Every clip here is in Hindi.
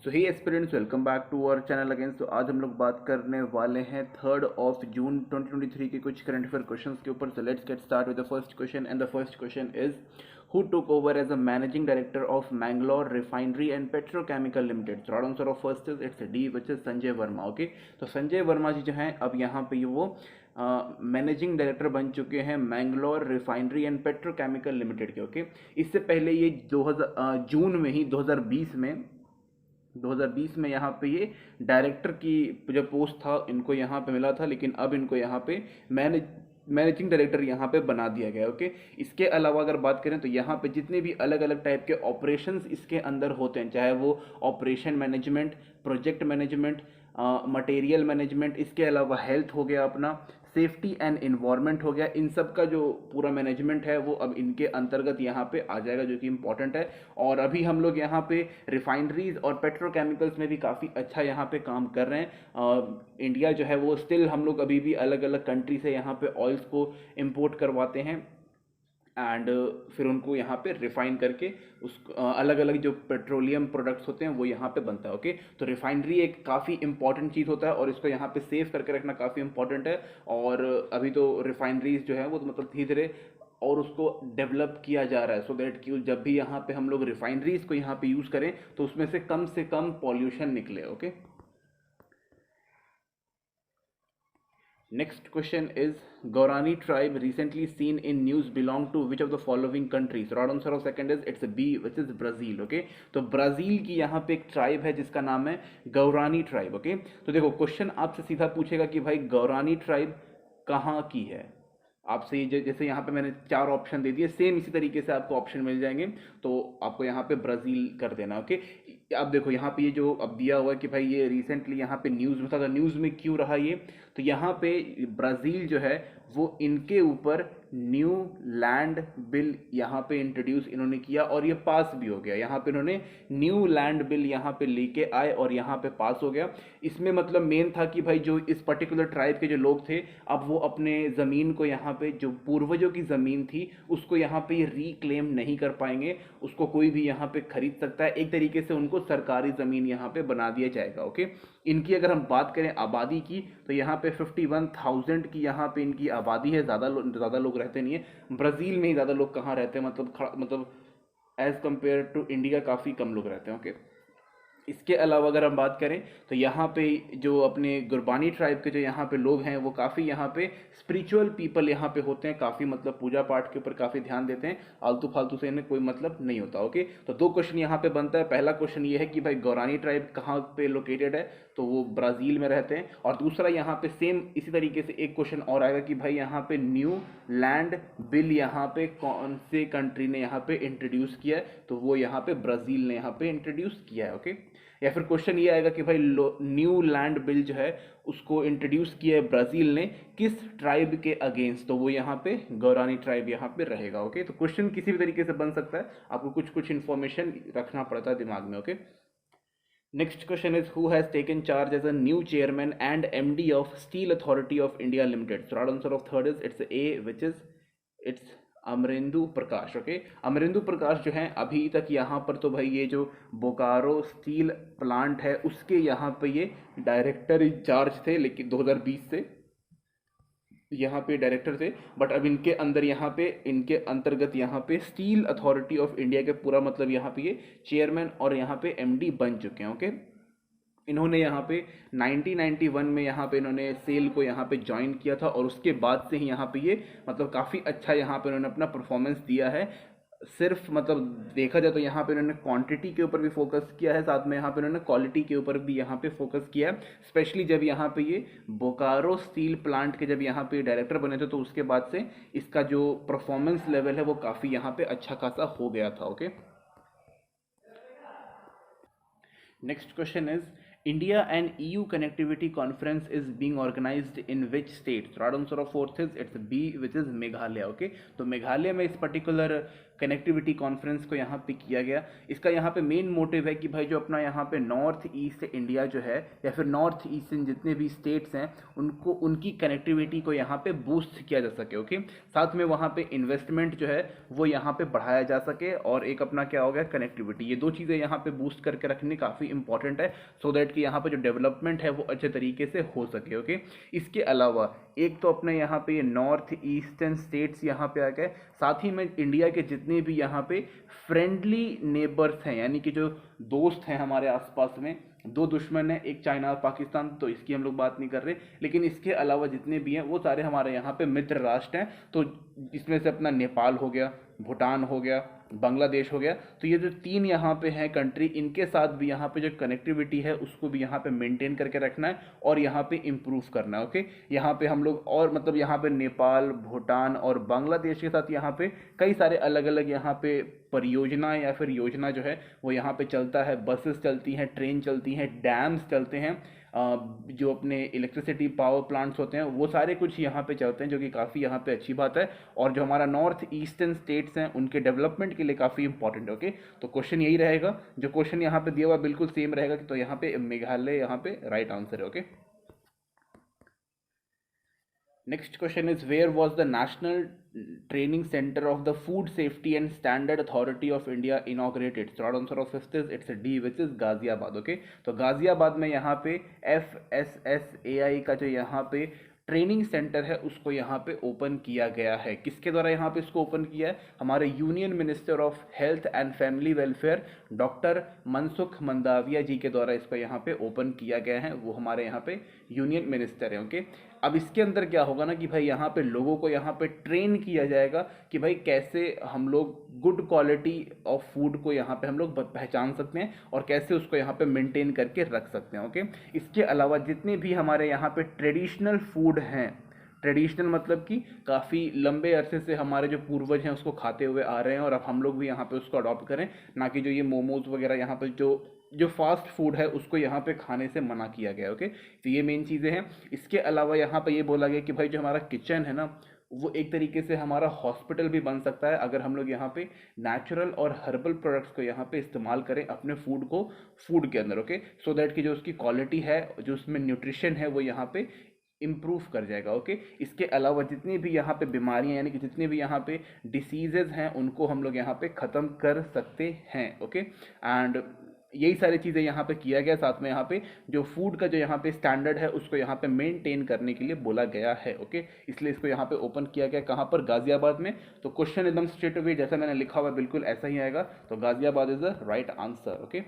So hey aspirants, welcome back to our channel again. तो आज हम लोग बात करने वाले हैं 3 जून 2023 के कुछ करंट अफेयर क्वेश्चंस के ऊपर। So let's get start with the first question and the first question is who took over as a managing director of Mangalore refinery and petrochemical limited. Short answer of first is it's D which is Sanjay Verma. Okay, तो संजय वर्मा जी जो हैं अब यहाँ पे वो मैनेजिंग डायरेक्टर बन चुके हैं Mangalore refinery and petrochemical limited के। ओके, इससे पहले ये 2000 जून में ही 2020 में यहाँ पे ये डायरेक्टर की जो पोस्ट था इनको यहाँ पे मिला था, लेकिन अब इनको यहाँ पे मैनेजिंग डायरेक्टर यहाँ पे बना दिया गया। ओके, इसके अलावा अगर बात करें तो यहाँ पे जितने भी अलग अलग टाइप के ऑपरेशंस इसके अंदर होते हैं, चाहे वो operation management, project management, material management, इसके अलावा हेल्थ हो गया, अपना सेफ्टी एंड इन्वायरमेंट हो गया, इन सब का जो पूरा मैनेजमेंट है वो अब इनके अंतर्गत यहाँ पे आ जाएगा, जो कि इंपॉर्टेंट है। और अभी हम लोग यहाँ पे रिफाइनरीज और पेट्रोकेमिकल्स में भी काफ़ी अच्छा यहाँ पे काम कर रहे हैं। इंडिया जो है वो स्टिल हम लोग अभी भी अलग अलग कंट्री से यहाँ पे ऑयल्स को इम्पोर्ट करवाते हैं एंड फिर उनको यहाँ पे रिफाइन करके उस अलग अलग जो पेट्रोलियम प्रोडक्ट्स होते हैं वो यहाँ पे बनता है। ओके, तो रिफाइनरी एक काफ़ी इंपॉर्टेंट चीज़ होता है और इसको यहाँ पे सेव करके रखना काफ़ी इंपॉर्टेंट है। और अभी तो रिफाइनरीज जो है वो तो मतलब धीरे धीरे और उसको डेवलप किया जा रहा है, सो दैट कि जब भी यहाँ पे हम लोग रिफाइनरीज को यहाँ पे यूज़ करें तो उसमें से कम पॉल्यूशन निकले। Okay, next question is Gaurani tribe recently seen in news belong to which of the following countries? Right answer of second is it's a B, which is Brazil. Okay, तो ब्राज़ील की यहाँ पे एक ट्राइब है जिसका नाम है गौरानी ट्राइब। ओके, तो देखो क्वेश्चन आपसे सीधा पूछेगा कि भाई गौरानी ट्राइब कहाँ की है। आपसे जैसे यहाँ पे मैंने 4 ऑप्शन दे दिए, सेम इसी तरीके से आपको ऑप्शन मिल जाएंगे, तो आपको यहाँ पे ब्राज़ील कर देना। ओके, अब देखो यहाँ पे ये जो अब दिया हुआ है कि भाई ये रिसेंटली यहाँ पे न्यूज़ में था, तो न्यूज़ में क्यों रहा ये, तो यहाँ पे ब्राज़ील जो है वो इनके ऊपर न्यू लैंड बिल यहाँ पे इंट्रोड्यूस इन्होंने किया और ये पास भी हो गया। यहाँ पे इन्होंने न्यू लैंड बिल यहाँ पे लेके आए और यहाँ पे पास हो गया। इसमें मतलब मेन था कि भाई जो इस पर्टिकुलर ट्राइब के जो लोग थे अब वो अपने ज़मीन को यहाँ पे जो पूर्वजों की ज़मीन थी उसको यहाँ पे ये रिक्लेम नहीं कर पाएंगे, उसको कोई भी यहाँ पे खरीद सकता है। एक तरीके से उनको सरकारी ज़मीन यहाँ पे बना दिया जाएगा। ओके, इनकी अगर हम बात करें आबादी की तो यहाँ पे 51,000 की यहाँ पे इनकी आबादी है। ज़्यादा लोग रहते नहीं है ब्राज़ील में ही, ज़्यादा लोग कहाँ रहते हैं, मतलब एज़ कम्पेयर टू इंडिया काफ़ी कम लोग रहते हैं। ओके, इसके अलावा अगर हम बात करें तो यहाँ पे जो अपने गुरबानी ट्राइब के जो यहाँ पे लोग हैं वो काफ़ी यहाँ पे स्पिरिचुअल पीपल यहाँ पे होते हैं, काफ़ी मतलब पूजा पाठ के ऊपर काफ़ी ध्यान देते हैं, आलतू फालतू से इन्हें कोई मतलब नहीं होता। ओके, तो 2 क्वेश्चन यहाँ पे बनता है। पहला क्वेश्चन ये है कि भाई गौरानी ट्राइब कहाँ पे लोकेटेड है, तो वो ब्राज़ील में रहते हैं। और दूसरा यहाँ पे सेम इसी तरीके से एक क्वेश्चन और आएगा कि भाई यहाँ पे न्यू लैंड बिल यहाँ पे कौन से कंट्री ने यहाँ पे इंट्रोड्यूस किया है, तो वो यहाँ पे ब्राज़ील ने यहाँ पे इंट्रोड्यूस किया है। ओके, या फिर क्वेश्चन ये आएगा कि भाई न्यू लैंड बिल जो है उसको इंट्रोड्यूस किया है ब्राज़ील ने किस ट्राइब के अगेंस्ट, तो वो यहाँ पे गौरानी ट्राइब यहाँ पे रहेगा। ओके, तो क्वेश्चन किसी भी तरीके से बन सकता है, आपको कुछ कुछ इन्फॉर्मेशन रखना पड़ता है दिमाग में। Okay, next question is who has taken charge as a new chairman and MD of Steel Authority of India Limited. Right answer of third is it's A, which is it's Amarendu Prakash. Okay, Amarendu Prakash जो हैं अभी तक यहाँ पर तो भाई ये जो बोकारो स्टील प्लांट है उसके यहाँ पे ये डायरेक्टर इंचार्ज थे, लेकिन 2020 से यहाँ पे डायरेक्टर थे, बट अब इनके अंदर यहाँ पे इनके अंतर्गत यहाँ पे स्टील अथॉरिटी ऑफ इंडिया के पूरा मतलब यहाँ पे ये चेयरमैन और यहाँ पे एमडी बन चुके हैं। ओके, इन्होंने यहाँ पे 1991 में यहाँ पे इन्होंने सेल को यहाँ पे ज्वाइन किया था और उसके बाद से ही यहाँ पे ये मतलब काफ़ी अच्छा यहाँ पे इन्होंने अपना परफॉर्मेंस दिया है। सिर्फ मतलब देखा जाए तो यहाँ पे इन्होंने क्वांटिटी के ऊपर भी फोकस किया है, साथ में यहाँ पे इन्होंने क्वालिटी के ऊपर भी यहाँ पे फोकस किया है। स्पेशली जब यहाँ पे ये बोकारो स्टील प्लांट के जब यहाँ पे डायरेक्टर बने थे तो उसके बाद से इसका जो परफॉर्मेंस लेवल है वो काफ़ी यहाँ पे अच्छा खासा हो गया था। Okay, next question is India and EU connectivity conference is being organized in which state? Right answer of fourth is it's B, which is Meghalaya. Okay, तो मेघालय में इस पर्टिकुलर कनेक्टिविटी कॉन्फ्रेंस को यहाँ पे किया गया। इसका यहाँ पे मेन मोटिव है कि भाई जो अपना यहाँ पे नॉर्थ ईस्ट इंडिया जो है या फिर नॉर्थ ईस्टर्न जितने भी स्टेट्स हैं उनको उनकी कनेक्टिविटी को यहाँ पे बूस्ट किया जा सके। ओके, साथ में वहाँ पे इन्वेस्टमेंट जो है वो यहाँ पे बढ़ाया जा सके और एक अपना क्या हो गया कनेक्टिविटी, ये दो चीज़ें यहाँ पे बूस्ट करके रखनी काफ़ी इंपॉर्टेंट है सो दैट कि यहाँ पे जो डेवलपमेंट है वो अच्छे तरीके से हो सके। ओके, इसके अलावा एक तो अपने यहाँ पे ये नॉर्थ ईस्टर्न स्टेट्स यहाँ पे आ गए, साथ ही में इंडिया के जितने भी यहाँ पे फ्रेंडली नेबर्स हैं यानी कि जो दोस्त हैं हमारे आसपास में, दो दुश्मन हैं, एक चाइना और पाकिस्तान, तो इसकी हम लोग बात नहीं कर रहे, लेकिन इसके अलावा जितने भी हैं वो सारे हमारे यहाँ पे मित्र राष्ट्र हैं। तो इसमें से अपना नेपाल हो गया, भूटान हो गया, बांग्लादेश हो गया, तो ये जो तीन यहाँ पे हैं कंट्री, इनके साथ भी यहाँ पे जो कनेक्टिविटी है उसको भी यहाँ पे मेंटेन करके रखना है और यहाँ पे इम्प्रूव करना है। ओके, यहाँ पे हम लोग और मतलब यहाँ पे नेपाल, भूटान और बांग्लादेश के साथ यहाँ पे कई सारे अलग अलग यहाँ पे परियोजना या फिर योजना जो है वो यहाँ पे चलता है, बसेस चलती हैं, ट्रेन चलती हैं, डैम्स चलते हैं, जो अपने इलेक्ट्रिसिटी पावर प्लांट्स होते हैं वो सारे कुछ यहाँ पे चलते हैं, जो कि काफ़ी यहाँ पे अच्छी बात है और जो हमारा नॉर्थ ईस्टर्न स्टेट्स हैं उनके डेवलपमेंट के लिए काफ़ी इंपॉर्टेंट है। ओके, तो क्वेश्चन यही रहेगा, जो क्वेश्चन यहाँ पे दिया हुआ बिल्कुल सेम रहेगा, तो यहाँ पे मेघालय यहाँ पे राइट आंसर है। Okay, next question is where was the national training center of the food safety and standard authority of India inaugurated? So answer of fifth is it's a D, which is Ghaziabad. Okay, तो गाजियाबाद में यहाँ पे FSSAI का जो यहाँ पे ट्रेनिंग सेंटर है उसको यहाँ पे ओपन किया गया है। किसके द्वारा यहाँ पे इसको ओपन किया है? हमारे union minister of health and family welfare doctor Mansukh Mandaviya ji के द्वारा इसको यहाँ पे ओपन किया गया है, वो हमारे यहाँ पे यूनियन मिनिस्टर है। ओके, अब इसके अंदर क्या होगा ना कि भाई यहाँ पे लोगों को यहाँ पे ट्रेन किया जाएगा कि भाई कैसे हम लोग गुड क्वालिटी ऑफ फूड को यहाँ पे हम लोग पहचान सकते हैं और कैसे उसको यहाँ पे मेंटेन करके रख सकते हैं। ओके, इसके अलावा जितने भी हमारे यहाँ पे ट्रेडिशनल फूड हैं, ट्रेडिशनल मतलब कि काफ़ी लंबे अरसे से हमारे जो पूर्वज हैं उसको खाते हुए आ रहे हैं और अब हम लोग भी यहाँ पे उसको अडॉप्ट करें, ना कि जो ये मोमोज वगैरह यहाँ पे जो फास्ट फूड है उसको यहाँ पे खाने से मना किया गया। ओके, तो ये मेन चीज़ें हैं। इसके अलावा यहाँ पे ये बोला गया कि भाई जो हमारा किचन है ना वो एक तरीके से हमारा हॉस्पिटल भी बन सकता है अगर हम लोग यहाँ पे नेचुरल और हर्बल प्रोडक्ट्स को यहाँ पे इस्तेमाल करें अपने फूड के अंदर। ओके, सो दैट कि जो उसकी क्वालिटी है, जो उसमें न्यूट्रिशन है वो यहाँ पे इम्प्रूव कर जाएगा। ओके, इसके अलावा जितनी भी यहाँ पे बीमारियाँ यानी कि जितने भी यहाँ पे डिसीजेज हैं उनको हम लोग यहाँ पे ख़त्म कर सकते हैं। ओके, एंड यही सारी चीज़ें यहाँ पे किया गया, साथ में यहाँ पे जो फूड का जो यहाँ पे स्टैंडर्ड है उसको यहाँ पे मेंटेन करने के लिए बोला गया है। ओके, इसलिए इसको यहाँ पे ओपन किया गया कहाँ पर? गाजियाबाद में। तो क्वेश्चन एकदम स्ट्रेट अवे जैसा मैंने लिखा हुआ बिल्कुल ऐसा ही आएगा, तो Ghaziabad is the right answer. Okay,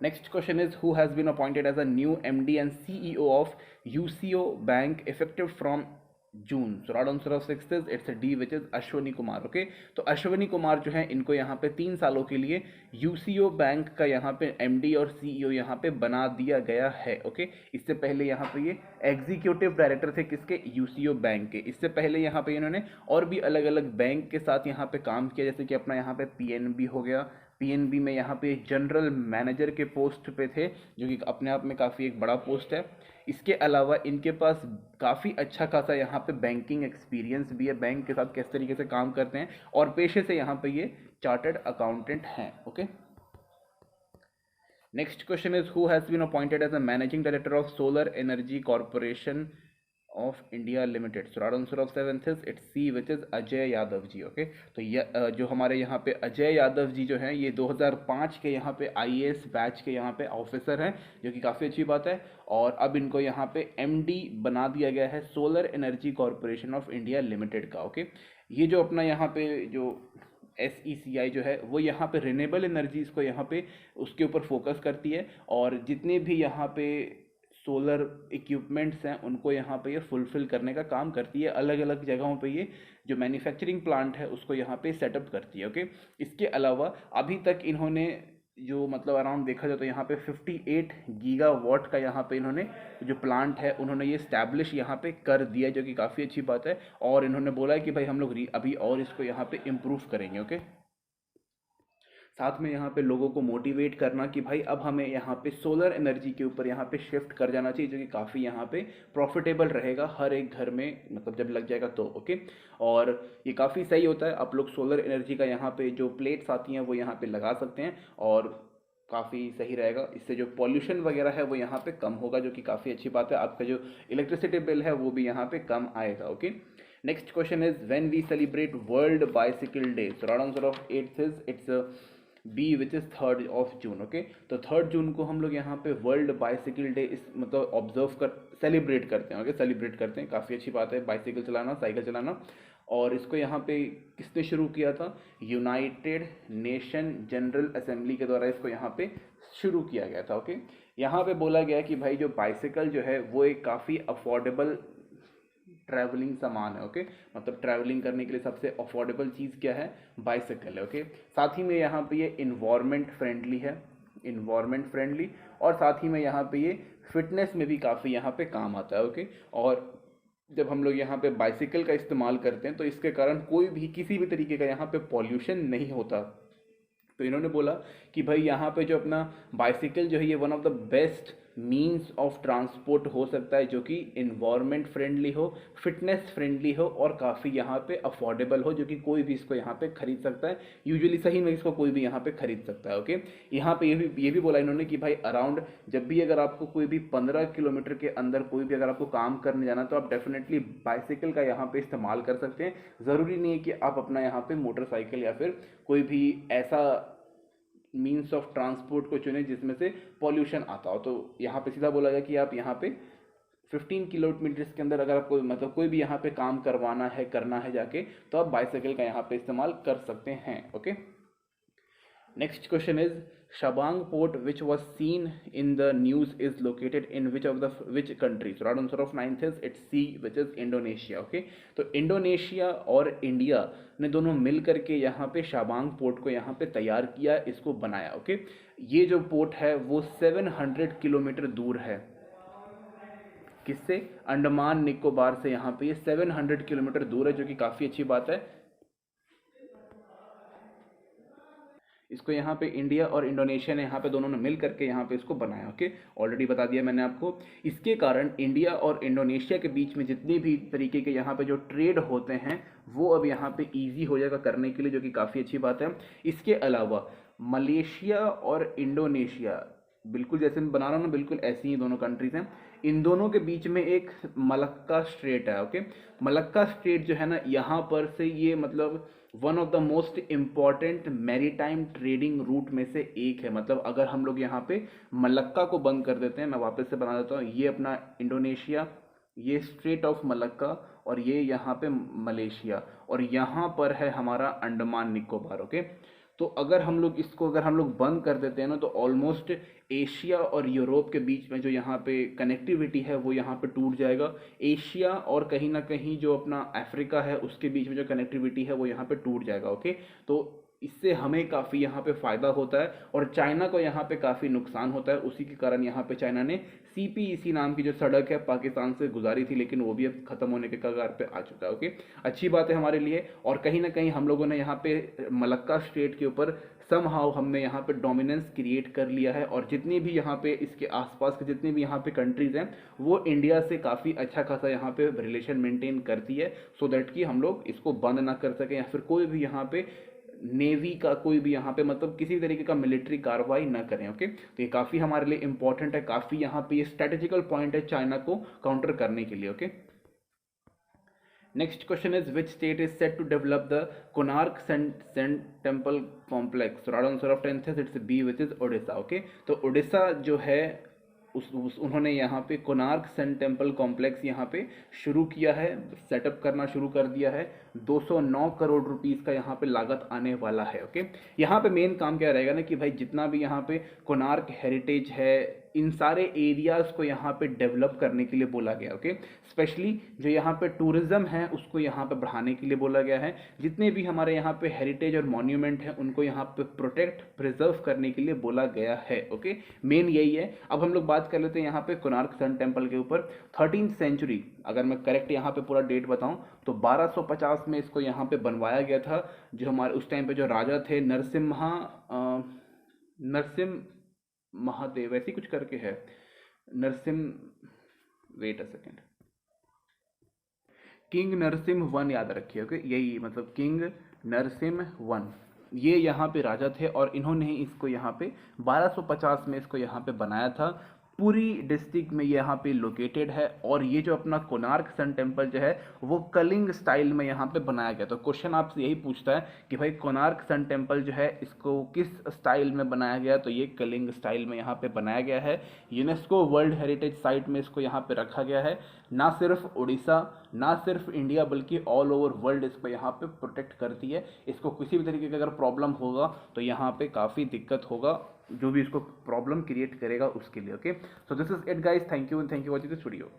next question is who has been appointed as a new MD and CEO of UCO Bank effective from June? So right answer of sixth is it's D, which is Ashwani Kumar. Okay, तो अश्वनी कुमार जो है इनको यहाँ पे 3 सालों के लिए यूसीओ बैंक का यहाँ पे एमडी और सीईओ यहाँ पे बना दिया गया है। ओके, इससे पहले यहाँ पे ये एग्जीक्यूटिव डायरेक्टर थे किसके? यूसीओ बैंक के। इससे पहले यहाँ पे इन्होंने और भी अलग अलग बैंक के साथ यहाँ पे काम किया, जैसे कि अपना यहाँ पे पीएनबी हो गया, पीएनबी में यहाँ पे जनरल मैनेजर के पोस्ट पे थे, जो कि अपने आप में काफ़ी एक बड़ा पोस्ट है। इसके अलावा इनके पास काफ़ी अच्छा खासा यहाँ पे बैंकिंग एक्सपीरियंस भी है, बैंक के साथ किस तरीके से काम करते हैं, और पेशे से यहाँ पे ये चार्टर्ड अकाउंटेंट हैं। Okay, next question is who has been appointed as a managing director of solar energy corporation of India limited? So right answer of seventh is it's C, which is Ajay Yadav ji. Okay, तो जो हमारे यहाँ पे अजय यादव जी जो हैं ये 2005 के यहाँ पे आईएएस बैच के यहाँ पे ऑफिसर हैं, जो कि काफ़ी अच्छी बात है, और अब इनको यहाँ पे एमडी बना दिया गया है solar energy corporation of India limited का। ओके, ये जो अपना यहाँ पे जो SECI जो है वो यहाँ पे रिन्यूएबल एनर्जीज़ को यहाँ पे उसके ऊपर फोकस करती है, और जितने भी यहाँ पे सोलर इक्विपमेंट्स हैं उनको यहाँ पे ये फुलफ़िल करने का काम करती है। अलग अलग जगहों पे ये जो मैन्युफैक्चरिंग प्लांट है उसको यहाँ पे सेटअप करती है। ओके, इसके अलावा अभी तक इन्होंने जो मतलब अराउंड देखा जाए तो यहाँ पे 58 गीगावाट का यहाँ पे इन्होंने जो प्लांट है उन्होंने ये स्टैब्लिश यहाँ पे कर दिया, जो कि काफ़ी अच्छी बात है, और इन्होंने बोला है कि भाई हम लोग अभी और इसको यहाँ पे इम्प्रूव करेंगे। ओके, साथ में यहाँ पे लोगों को मोटिवेट करना कि भाई अब हमें यहाँ पे सोलर एनर्जी के ऊपर यहाँ पे शिफ्ट कर जाना चाहिए, जो कि काफ़ी यहाँ पे प्रॉफिटेबल रहेगा हर एक घर में, मतलब जब लग जाएगा तो ओके। और ये काफ़ी सही होता है, आप लोग सोलर एनर्जी का यहाँ पे जो प्लेट्स आती हैं वो यहाँ पे लगा सकते हैं और काफ़ी सही रहेगा। इससे जो पॉल्यूशन वगैरह है वो यहाँ पे कम होगा, जो कि काफ़ी अच्छी बात है। आपका जो इलेक्ट्रिसिटी बिल है वो भी यहाँ पे कम आएगा okay. Next question is when we celebrate world bicycle day, so right answer of 8th is it's B which is 3rd of June okay. तो 3rd जून को हम लोग यहाँ पे वर्ल्ड बाइसिकल डे इस मतलब ऑब्जर्व कर सेलिब्रेट करते हैं ओके, सेलिब्रेट करते हैं, काफ़ी अच्छी बात है बाइसिकल चलाना, साइकिल चलाना। और इसको यहाँ पे किसने शुरू किया था, यूनाइटेड नेशन जनरल असेंबली के द्वारा इसको यहाँ पे शुरू किया गया था ओके। यहाँ पे बोला गया कि भाई जो बाइसिकल जो है वो एक काफ़ी अफोर्डेबल ट्रैवलिंग सामान है ओके, मतलब ट्रैवलिंग करने के लिए सबसे अफोर्डेबल चीज़ क्या है, बाइसिकल है ओके। साथ ही में यहाँ पे ये इन्वायरमेंट फ्रेंडली है, इन्वायरमेंट फ्रेंडली, और साथ ही में यहाँ पे ये फिटनेस में भी काफ़ी यहाँ पे काम आता है ओके। और जब हम लोग यहाँ पे बाइसिकल का इस्तेमाल करते हैं तो इसके कारण कोई भी किसी भी तरीके का यहाँ पे पॉल्यूशन नहीं होता। तो इन्होंने बोला कि भाई यहाँ पे जो अपना बाइसिकल जो है ये one of the best means of transport हो सकता है, जो कि इन्वायरमेंट फ्रेंडली हो, फिटनेस फ्रेंडली हो और काफ़ी यहाँ पे अफोर्डेबल हो, जो कि कोई भी इसको यहाँ पे खरीद सकता है। यूजुअली सही में इसको कोई भी यहाँ पे खरीद सकता है ओके। यहाँ पे ये भी बोला इन्होंने कि भाई अराउंड जब भी अगर आपको कोई भी 15 किलोमीटर के अंदर कोई भी अगर आपको काम करने जाना तो आप डेफिनेटली बाइसिकल का यहाँ पे इस्तेमाल कर सकते हैं। ज़रूरी नहीं है कि आप अपना यहाँ पे मोटरसाइकिल या फिर कोई भी ऐसा मीन्स ऑफ ट्रांसपोर्ट को चुने जिसमें से पॉल्यूशन आता हो। तो यहाँ पे सीधा बोला गया कि आप यहाँ पे 15 किलोमीटर्स के अंदर अगर आपको मतलब कोई भी यहाँ पे काम करवाना है, करना है जाके, तो आप बाइसाइकिल का यहाँ पे इस्तेमाल कर सकते हैं okay. Next question is Sabang port which was seen in the news is located in which country, so right answer of 9th is it's C which is Indonesia okay. तो इंडोनेशिया और इंडिया ने दोनों मिल करके यहाँ पे शाबांग पोर्ट को यहाँ पे तैयार किया, इसको बनाया ओके। ये जो पोर्ट है वो 700 किलोमीटर दूर है, किससे, अंडमान निकोबार से। यहाँ पे ये 700 किलोमीटर दूर है, जो कि काफ़ी अच्छी बात है। इसको यहाँ पे इंडिया और इंडोनेशिया ने यहाँ पे दोनों ने मिल करके यहाँ पे इसको बनाया ओके। ऑलरेडी बता दिया मैंने आपको। इसके कारण इंडिया और इंडोनेशिया के बीच में जितनी भी तरीके के यहाँ पे जो ट्रेड होते हैं वो अब यहाँ पे इजी हो जाएगा करने के लिए, जो कि काफ़ी अच्छी बात है। इसके अलावा मलेशिया और इंडोनेशिया, बिल्कुल जैसे मैं बना रहा हूँ ना, बिल्कुल ऐसी ही दोनों कंट्रीज हैं। इन दोनों के बीच में एक मलक्का स्ट्रेट है ओके। मलक्का स्ट्रेट जो है ना, यहाँ पर से ये मतलब one of the most important maritime trading route में से एक है। मतलब अगर हम लोग यहाँ पे मलक्का को बंद कर देते हैं, मैं वापस से बना देता हूँ, ये अपना इंडोनेशिया, ये स्ट्रेट ऑफ मलक्का, और ये यहाँ पे मलेशिया, और यहाँ पर है हमारा अंडमान निकोबार ओके। तो अगर हम लोग इसको बंद कर देते हैं ना, तो ऑलमोस्ट एशिया और यूरोप के बीच में जो यहाँ पे कनेक्टिविटी है वो यहाँ पे टूट जाएगा। एशिया और कहीं ना कहीं जो अपना अफ्रीका है उसके बीच में जो कनेक्टिविटी है वो यहाँ पे टूट जाएगा ओके। तो इससे हमें काफ़ी यहाँ पे फ़ायदा होता है और चाइना को यहाँ पे काफ़ी नुकसान होता है। उसी के कारण यहाँ पे चाइना ने CPEC नाम की जो सड़क है पाकिस्तान से गुजारी थी, लेकिन वो भी अब ख़त्म होने के कगार पे आ चुका है ओके। अच्छी बात है हमारे लिए। और कहीं ना कहीं हम लोगों ने यहाँ पे मलक्का स्ट्रेट के ऊपर समहाउ हमने यहाँ पे डोमिनेंस क्रिएट कर लिया है, और जितनी भी यहाँ पे इसके आसपास के जितने भी यहाँ पे कंट्रीज़ हैं वो इंडिया से काफ़ी अच्छा खासा यहाँ पे रिलेशन मेंटेन करती है, सो दैट कि हम लोग इसको बंद ना कर सकें या फिर कोई भी यहाँ पे नेवी का कोई भी यहाँ पे मतलब किसी भी तरीके का मिलिट्री कार्रवाई ना करें ओके। तो ये काफ़ी हमारे लिए इंपॉर्टेंट है, काफ़ी यहाँ पे ये स्ट्रेटेजिकल पॉइंट है चाइना को काउंटर करने के लिए okay. Next question is which state is set to develop the Konark sun temple complex, right answer of 10th it's B which is Odisha okay. तो ओडिशा जो है उन्होंने यहाँ पे कोणार्क सन टेम्पल कॉम्प्लेक्स यहाँ पे शुरू किया है, सेटअप करना शुरू कर दिया है। 209 करोड़ रुपीस का यहाँ पे लागत आने वाला है ओके। यहाँ पे मेन काम क्या रहेगा ना कि भाई जितना भी यहाँ पे कोणार्क हेरिटेज है, इन सारे एरियाज़ को यहाँ पे डेवलप करने के लिए बोला गया ओके। स्पेशली जो यहाँ पे टूरिज़्म है उसको यहाँ पे बढ़ाने के लिए बोला गया है। जितने भी हमारे यहाँ पे हेरिटेज और मॉन्यूमेंट हैं उनको यहाँ पे प्रोटेक्ट प्रिजर्व करने के लिए बोला गया है ओके। मेन यही है। अब हम लोग बात कर लेते हैं यहाँ पे कोणार्क सन टेम्पल के ऊपर। 13th सेंचुरी, अगर मैं करेक्ट यहाँ पे पूरा डेट बताऊँ तो 1250 में इसको यहाँ पे बनवाया गया था। जो हमारे उस टाइम पे जो राजा थे नरसिम्हा महादेव ऐसी कुछ करके है, Narasimha wait a second, king Narasimha one याद रखिए, ओके, यही मतलब किंग नरसिम्ह वन, ये यहाँ पे राजा थे और इन्होंने ही इसको यहाँ पे 1250 में इसको यहाँ पे बनाया था। पूरी डिस्ट्रिक्ट में ये यहाँ पे लोकेटेड है और ये जो अपना कोणार्क सन टेम्पल जो है वो कलिंग स्टाइल में यहाँ पे बनाया गया। तो क्वेश्चन आपसे यही पूछता है कि भाई कोणार्क सन टेम्पल जो है इसको किस स्टाइल में बनाया गया, तो ये कलिंग स्टाइल में यहाँ पे बनाया गया है। यूनेस्को वर्ल्ड हेरिटेज साइट में इसको यहाँ पे रखा गया है। ना सिर्फ उड़ीसा, ना सिर्फ इंडिया, बल्कि ऑल ओवर वर्ल्ड इसको यहाँ पे प्रोटेक्ट करती है। इसको किसी भी तरीके का अगर प्रॉब्लम होगा तो यहाँ पे काफ़ी दिक्कत होगा, जो भी इसको प्रॉब्लम क्रिएट करेगा उसके लिए। Okay, so this is it guys, thank you and thank you watching this video.